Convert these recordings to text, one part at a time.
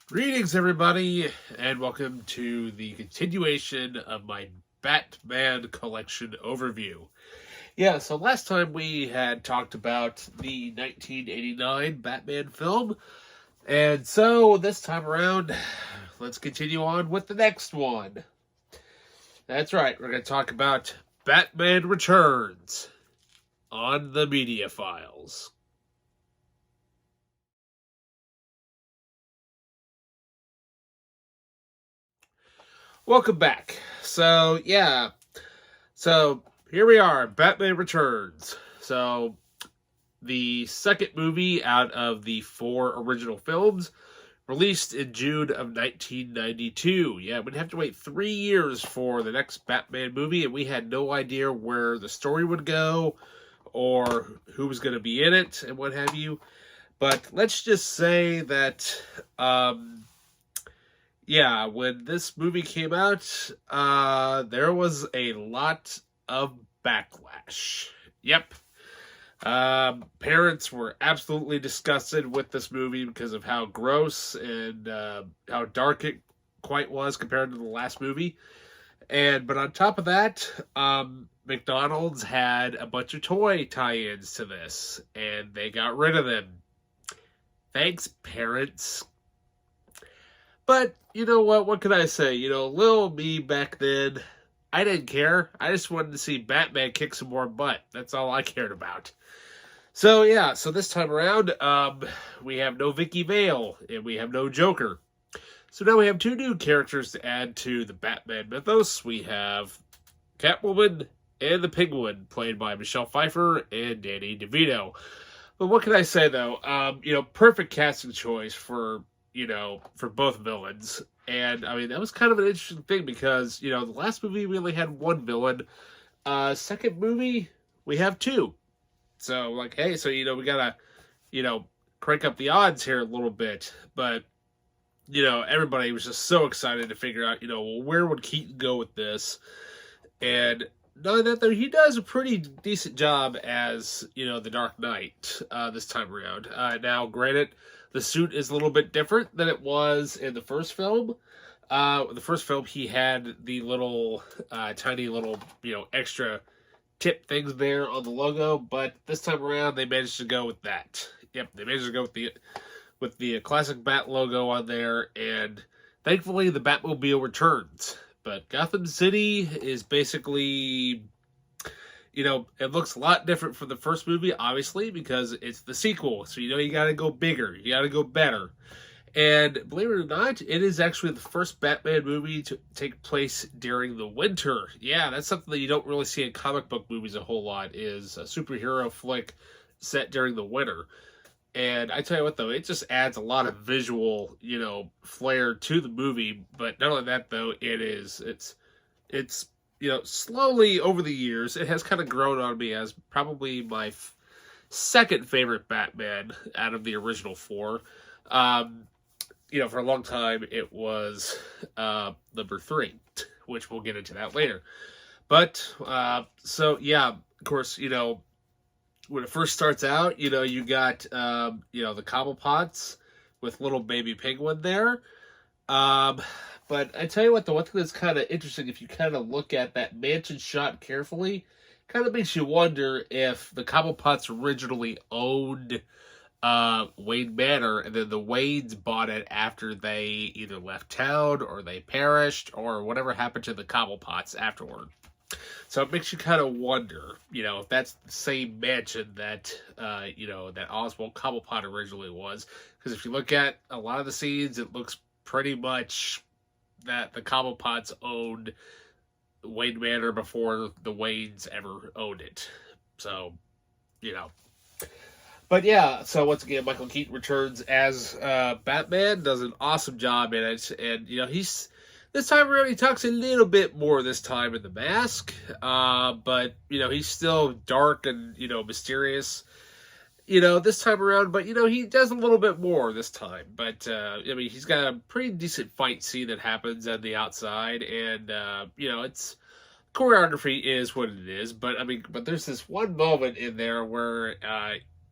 Greetings, everybody, and welcome to the continuation of my Batman collection overview. Yeah, so last time we had talked about the 1989 Batman film, and so this time around, let's continue on with the next one. That's right, we're going to talk about Batman Returns on the Media Files. Welcome back. So here we are, Batman Returns. So the second movie out of the four original films, released in June of 1992. Yeah, we'd have to wait 3 years for the next Batman movie, and we had no idea where the story would go or who was going to be in it and what have you. But let's just say that when this movie came out, there was a lot of backlash. Yep. Parents were absolutely disgusted with this movie because of how gross and how dark it quite was compared to the last movie. But on top of that, McDonald's had a bunch of toy tie-ins to this, and they got rid of them. Thanks, parents. But, you know what? What can I say? Little me back then, I didn't care. I just wanted to see Batman kick some more butt. That's all I cared about. So this time around, we have no Vicky Vale, and we have no Joker. So now we have two new characters to add to the Batman mythos. We have Catwoman and the Penguin, played by Michelle Pfeiffer and Danny DeVito. But what can I say, though? Perfect casting choice for both villains. And, that was kind of an interesting thing because, the last movie we only had one villain. Second movie, we have two. So, we gotta, crank up the odds here a little bit. But, everybody was just so excited to figure out, where would Keaton go with this? And knowing that, though, he does a pretty decent job as, the Dark Knight this time around. Now, granted, the suit is a little bit different than it was in the first film. The first film, he had the little, tiny little, extra tip things there on the logo, but this time around, they managed to go with that. Yep, they managed to go with the classic Bat logo on there, and thankfully, the Batmobile returns. But Gotham City is basically, it looks a lot different from the first movie, obviously, because it's the sequel. So, you got to go bigger. You got to go better. And believe it or not, it is actually the first Batman movie to take place during the winter. Yeah, that's something that you don't really see in comic book movies a whole lot, is a superhero flick set during the winter. And I tell you what, though, it just adds a lot of visual, flair to the movie. But not only that, though, it's slowly over the years, it has kind of grown on me as probably my second favorite Batman out of the original four. For a long time, it was number 3, which we'll get into that later. But, of course, when it first starts out, you got, the Cobblepots with little baby Penguin there. But I tell you what, the one thing that's kind of interesting, if you kind of look at that mansion shot carefully, kind of makes you wonder if the Cobblepots originally owned Wayne Manor, and then the Waynes bought it after they either left town or they perished or whatever happened to the Cobblepots afterward. So it makes you kind of wonder, if that's the same mansion that, that Oswald Cobblepot originally was. Because if you look at a lot of the scenes, it looks pretty much that the Cobblepots owned Wayne Manor before the Waynes ever owned it. So, But so once again, Michael Keaton returns as Batman, does an awesome job in it, and he's this time around he talks a little bit more this time in the mask, but he's still dark and mysterious, this time around, but he does a little bit more this time. But he's got a pretty decent fight scene that happens on the outside, and it's choreography is what it is, but there's this one moment in there where.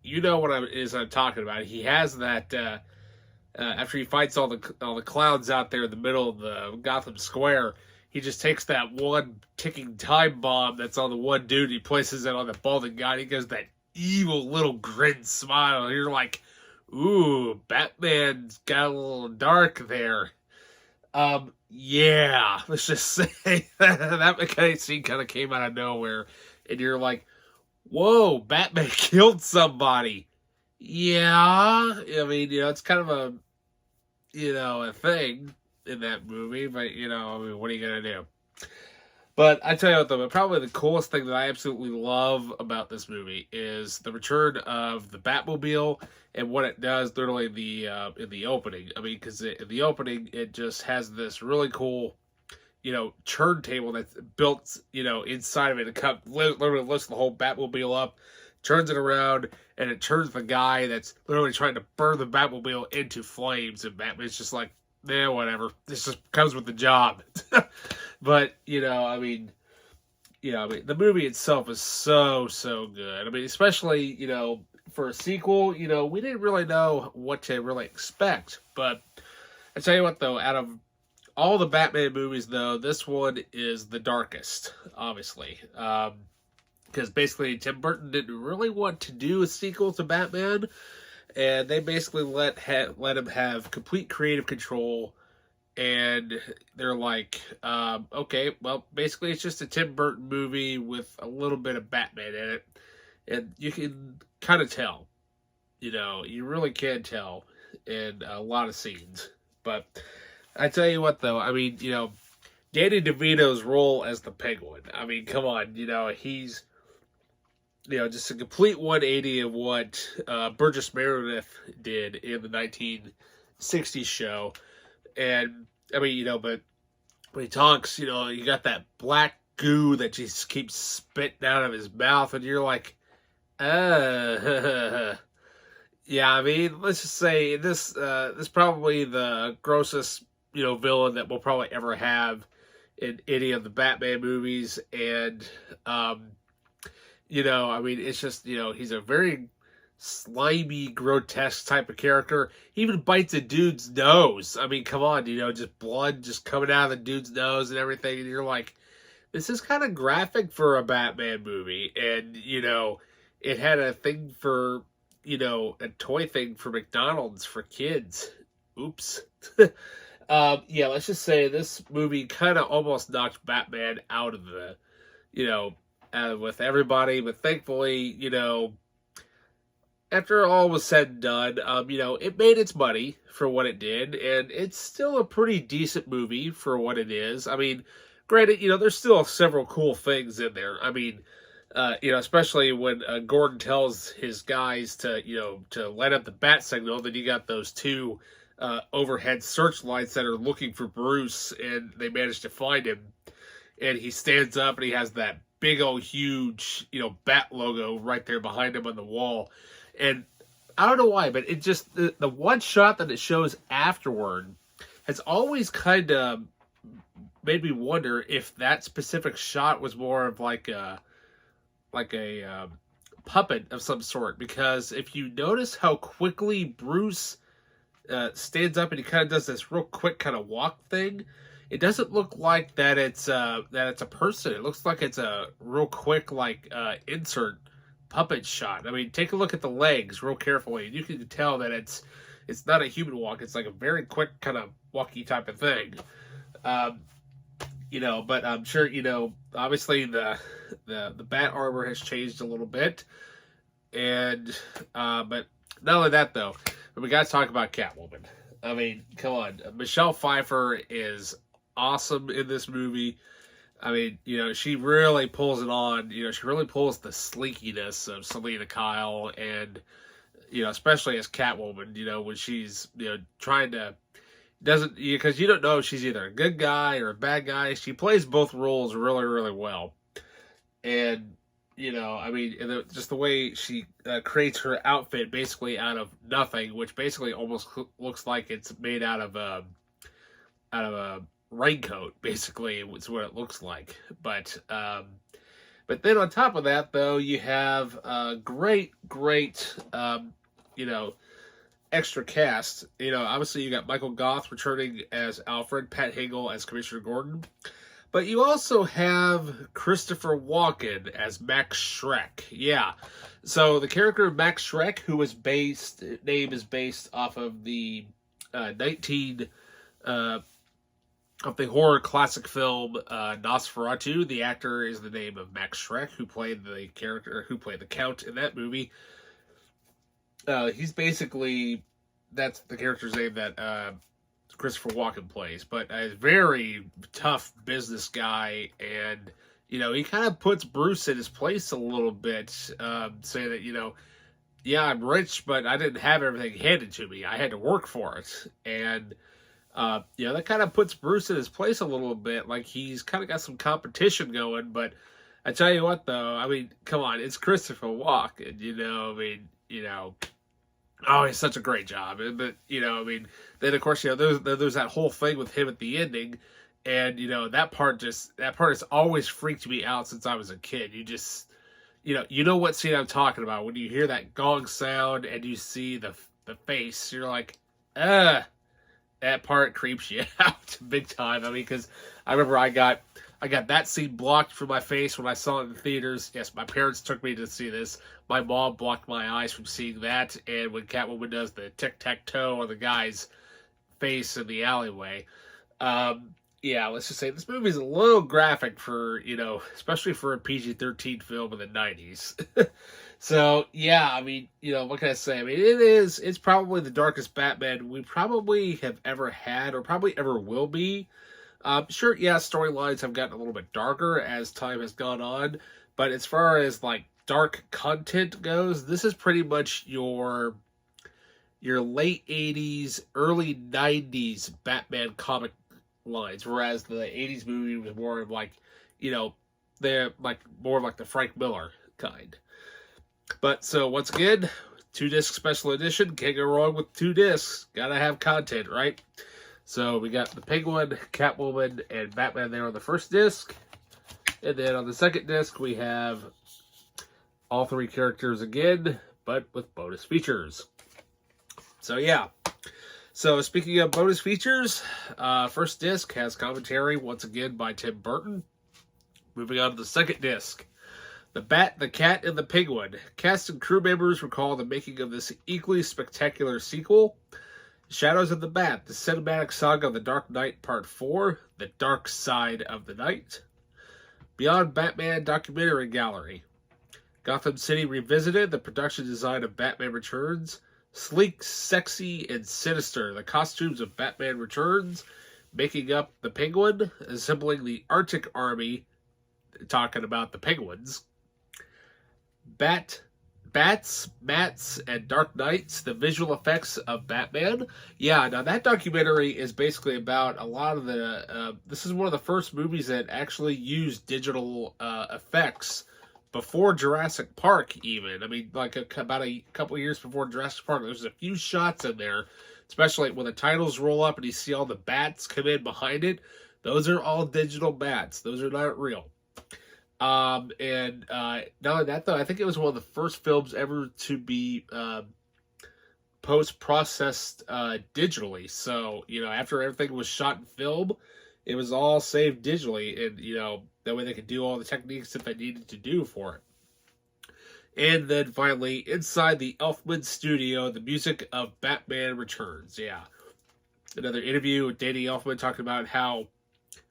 You know what I'm talking about. He has that after he fights all the clowns out there in the middle of the Gotham Square, he just takes that one ticking time bomb that's on the one dude. He places it on the balding guy. And he gives that evil little grin smile. You're like, ooh, Batman's got a little dark there. Yeah, let's just say that mechanic scene kind of came out of nowhere, and you're like, whoa, Batman killed somebody. Yeah, I mean, it's kind of a thing in that movie, but, I mean, what are you going to do? But I tell you what, though, probably the coolest thing that I absolutely love about this movie is the return of the Batmobile and what it does literally in the opening. I mean, because in the opening, it just has this really cool, turntable that's built, inside of it. It literally lifts the whole Batmobile up, turns it around, and it turns the guy that's literally trying to burn the Batmobile into flames. And Batman's just like, whatever. This just comes with the job. But, I mean, the movie itself is so, so good. I mean, especially, for a sequel, we didn't really know what to really expect. But I tell you what, though, out of all the Batman movies, though, this one is the darkest, obviously. Because basically Tim Burton didn't really want to do a sequel to Batman. And they basically let him have complete creative control. And they're like, okay, well, basically it's just a Tim Burton movie with a little bit of Batman in it. And you can kind of tell. You really can tell in a lot of scenes. But I tell you what, though, I mean, Danny DeVito's role as the Penguin. I mean, come on, he's, just a complete 180 of what Burgess Meredith did in the 1960s show. And, I mean, but when he talks, you got that black goo that just keeps spitting out of his mouth, and you're like, yeah, I mean, let's just say this probably the grossest, villain that we'll probably ever have in any of the Batman movies. And, I mean, it's just, he's a very slimy, grotesque type of character. He even bites a dude's nose. I mean, come on, just blood just coming out of the dude's nose and everything. And you're like, this is kind of graphic for a Batman movie. And, it had a thing for, a toy thing for McDonald's for kids. Oops. Yeah, let's just say this movie kind of almost knocked Batman out of the, with everybody. But thankfully, after all was said and done, it made its money for what it did, and it's still a pretty decent movie for what it is. I mean, granted, there's still several cool things in there. I mean, especially when Gordon tells his guys to light up the bat signal, then you got those two overhead searchlights that are looking for Bruce, and they manage to find him, and he stands up, and he has that big old huge, bat logo right there behind him on the wall. And I don't know why, but it just, the one shot that it shows afterward has always kind of made me wonder if that specific shot was more of like a puppet of some sort. Because if you notice how quickly Bruce stands up and he kind of does this real quick kind of walk thing, it doesn't look like that it's a person. It looks like it's a real quick insert puppet shot. I mean, take a look at the legs real carefully, and you can tell that it's not a human walk. It's like a very quick kind of walky type of thing. But I'm sure, obviously the bat armor has changed a little bit. And, but not only that though, we got to talk about Catwoman. I mean, come on. Michelle Pfeiffer is awesome in this movie. I mean, she really pulls it on. She really pulls the slinkiness of Selena Kyle, and, especially as Catwoman, when she's, trying to, because you don't know if she's either a good guy or a bad guy. She plays both roles really, really well. And, I mean, just the way she creates her outfit basically out of nothing, which basically almost looks like it's made out of a raincoat, basically, is what it looks like. But then on top of that, though, you have great, extra cast. Obviously you got Michael Goth returning as Alfred, Pat Hingle as Commissioner Gordon, but you also have Christopher Walken as Max Schreck. Yeah, so the character of Max Schreck, name is based off of the 19 of the horror classic film Nosferatu. The actor is the name of Max Schreck, who played the Count in that movie. He's basically, that's the character's name that Christopher Walken plays, but a very tough business guy, and he kind of puts Bruce in his place a little bit, saying that yeah, I'm rich, but I didn't have everything handed to me. I had to work for it, and that kind of puts Bruce in his place a little bit. Like, he's kind of got some competition going, but I tell you what, though, I mean, come on, it's Christopher Walken, oh, he's such a great job. But, then of course, there's that whole thing with him at the ending, and, that part has always freaked me out since I was a kid. You know what scene I'm talking about. When you hear that gong sound and you see the face, you're like, ugh. That part creeps you out big time. I mean, because I remember I got that scene blocked from my face when I saw it in the theaters. Yes, my parents took me to see this. My mom blocked my eyes from seeing that. And when Catwoman does the tic-tac-toe on the guy's face in the alleyway, yeah, let's just say this movie's a little graphic for, especially for a PG-13 film in the 90s. So, yeah, I mean, what can I say? I mean, it's probably the darkest Batman we probably have ever had, or probably ever will be. Sure, yeah, storylines have gotten a little bit darker as time has gone on, but as far as, like, dark content goes, this is pretty much your late 80s, early 90s Batman comic lines, whereas the 80s movie was more of like, they're like more like the Frank Miller kind. But so once again, 2-disc special edition, can't go wrong with 2 discs. Gotta have content, right? So we got the Penguin, Catwoman, and Batman there on the first disc. And then on the second disc, we have all 3 characters again, but with bonus features. So yeah. So speaking of bonus features, first disc has commentary once again by Tim Burton. Moving on to the second disc. The Bat, the Cat, and the Penguin. Cast and crew members recall the making of this equally spectacular sequel. Shadows of the Bat, the cinematic saga of The Dark Knight Part 4, The Dark Side of the Night. Beyond Batman Documentary Gallery. Gotham City Revisited, the production design of Batman Returns. Sleek, sexy, and sinister, the costumes of Batman Returns. Making up the Penguin, assembling the Arctic Army, talking about the Penguins. Bats, Mats, and Dark Knights, the visual effects of Batman. Yeah, now that documentary is basically about a lot of the... this is one of the first movies that actually used digital effects before Jurassic Park, even. I mean, like about a couple years before Jurassic Park, there's a few shots in there, especially when the titles roll up and you see all the bats come in behind it. Those are all digital bats. Those are not real. And not only that, though, I think it was one of the first films ever to be post-processed digitally. So, after everything was shot in film, it was all saved digitally, and, that way they could do all the techniques that they needed to do for it. And then finally, inside the Elfman studio, the music of Batman Returns. Yeah. Another interview with Danny Elfman talking about how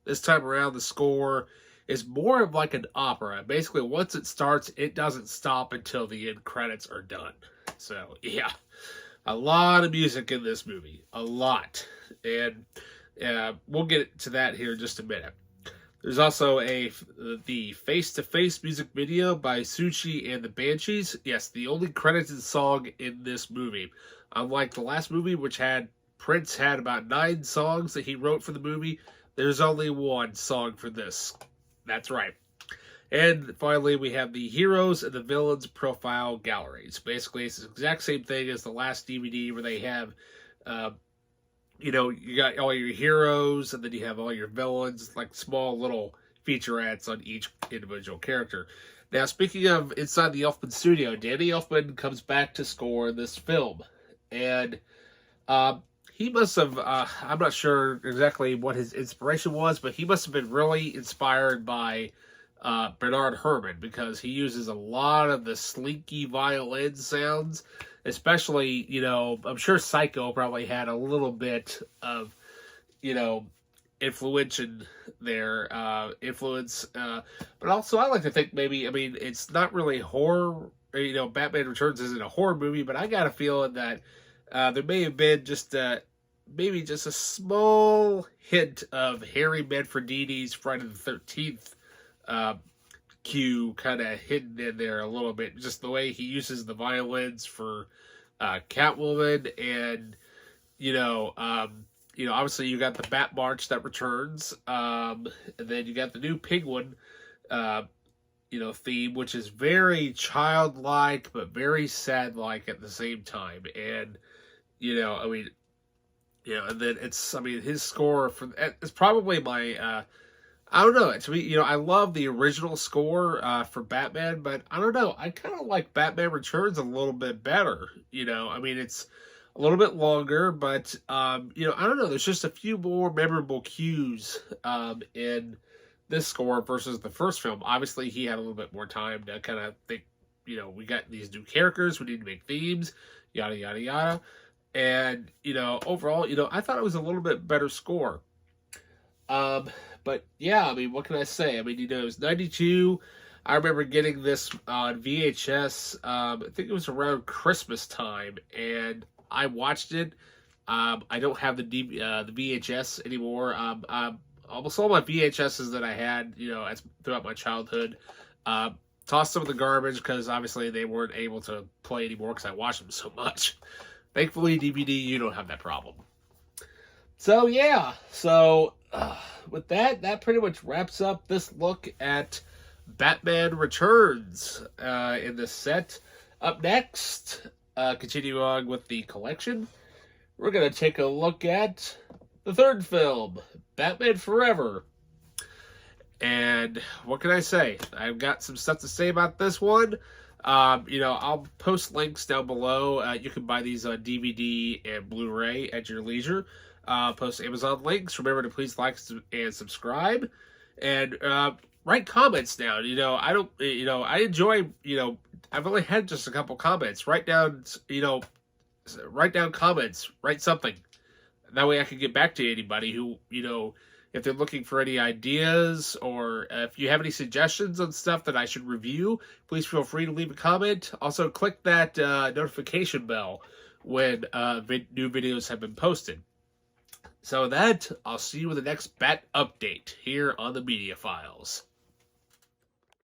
this time around the score is more of like an opera. Basically, once it starts, it doesn't stop until the end credits are done. So, yeah. A lot of music in this movie. A lot. And we'll get to that here in just a minute. There's also the face-to-face music video by Suchi and the Banshees. Yes, the only credited song in this movie. Unlike the last movie, which Prince had about 9 songs that he wrote for the movie, there's only 1 song for this. That's right. And finally, we have the heroes and the villains profile galleries. Basically, it's the exact same thing as the last DVD where they have... you got all your heroes, and then you have all your villains, like small little featurettes on each individual character. Now, speaking of inside the Elfman studio, Danny Elfman comes back to score this film. And Uh, he must have, I'm not sure exactly what his inspiration was, but he must have been really inspired by Bernard Herrmann, because he uses a lot of the slinky violin sounds, especially, I'm sure Psycho probably had a little bit of, you know, influence in their influence. But also, I like to think maybe, I mean, it's not really horror. Batman Returns isn't a horror movie, but I got a feeling that there may have been just maybe just a small hint of Harry Manfredini's Friday the 13th uh, cue kind of hidden in there a little bit. Just the way he uses the violins for Catwoman, and obviously you got the Bat March that returns, and then you got the new Penguin, uh, theme, which is very childlike but very sad-like at the same time. And I mean, and then his score for it's probably my. I don't know. To me, I love the original score for Batman, but I don't know. I kind of like Batman Returns a little bit better. It's a little bit longer, but I don't know. There's just a few more memorable cues in this score versus the first film. Obviously, he had a little bit more time to kind of think. We got these new characters. We need to make themes. Yada yada yada. And overall, I thought it was a little bit better score. But yeah, what can I say? It was 92. I remember getting this on VHS. I think it was around Christmas time, and I watched it. I don't have the VHS anymore. Almost all my VHSs that I had, throughout my childhood, tossed some of the garbage because obviously they weren't able to play anymore because I watched them so much. Thankfully, DVD, you don't have that problem. So yeah, with that pretty much wraps up this look at Batman Returns in this set. Up next, continuing on with the collection, we're going to take a look at the third film, Batman Forever. And what can I say? I've got some stuff to say about this one. I'll post links down below. You can buy these on DVD and Blu-ray at your leisure. Post Amazon links. Remember to please like and subscribe, and write comments down. I enjoy. I've only had just a couple comments. Write down comments. Write something. That way I can get back to anybody who if they're looking for any ideas, or if you have any suggestions on stuff that I should review, please feel free to leave a comment. Also, click that notification bell when new videos have been posted. So with that, I'll see you with the next Bat update here on the Media Files.